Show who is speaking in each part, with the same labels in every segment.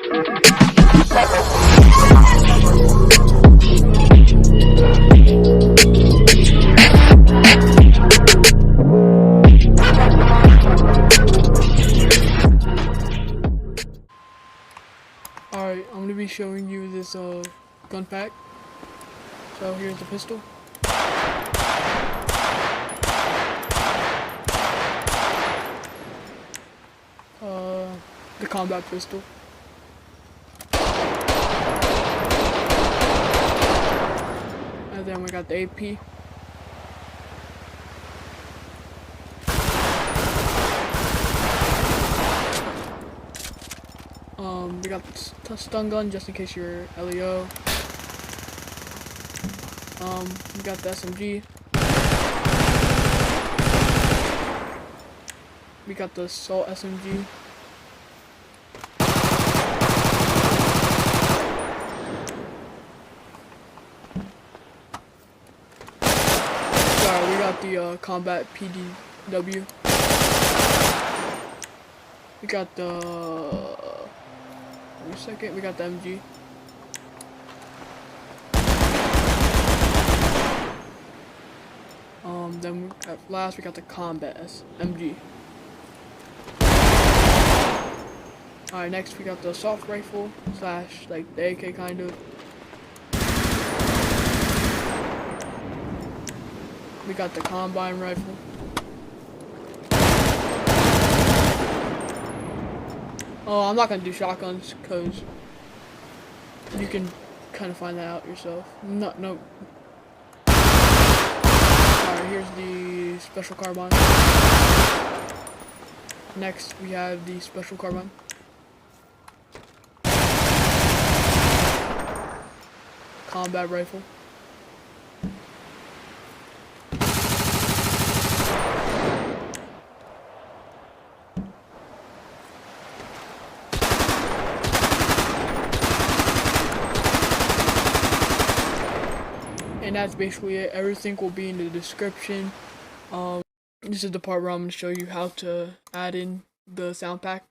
Speaker 1: Alright, I'm gonna be showing you this gun pack. So here's the pistol. The combat pistol. And then we got the AP. We got the stun gun just in case you're LEO. We got the SMG. We got the assault SMG. Sorry, we got the combat PDW. We got the wait a second, we got the MG. Then at last we got the combat MG. Alright, next we got the assault rifle slash like the AK kind of. We got the combine rifle. Oh, I'm not gonna do shotguns because you can kind of find that out yourself. No. Alright, here's the special carbine. Next, we have the special carbine. Combat rifle. And that's basically it. Everything will be in the description. This is the part where I'm going to show you how to add in the sound pack.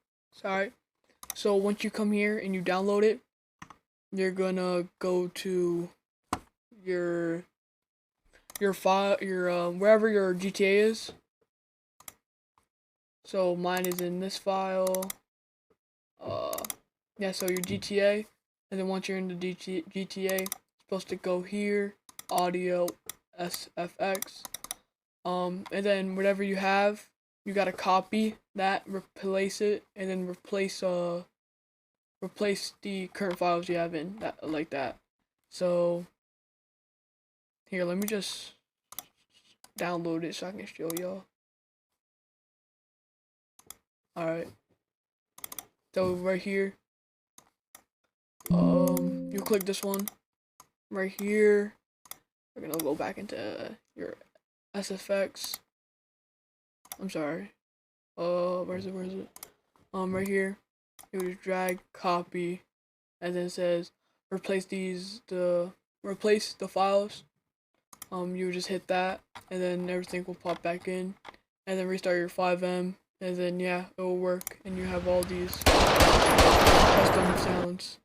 Speaker 1: Alright. So once you come here and you download it, you're gonna go to your file, wherever your GTA is. So mine is in this file. Yeah, so your GTA, and then once you're in the GTA, it's supposed to go here, audio, SFX, and then whatever you have, you gotta copy that, replace it, and then replace the current files you have in that, like that. So here, let me just download it so I can show y'all. Alright, so right here, you click this one right here. We're gonna go back into your SFX. I'm sorry, where is it? Right here, you just drag, copy, and then it says replace replace the files. You just hit that, and then everything will pop back in, and then restart your Fivem, and then yeah, it will work, and you have all these custom sounds.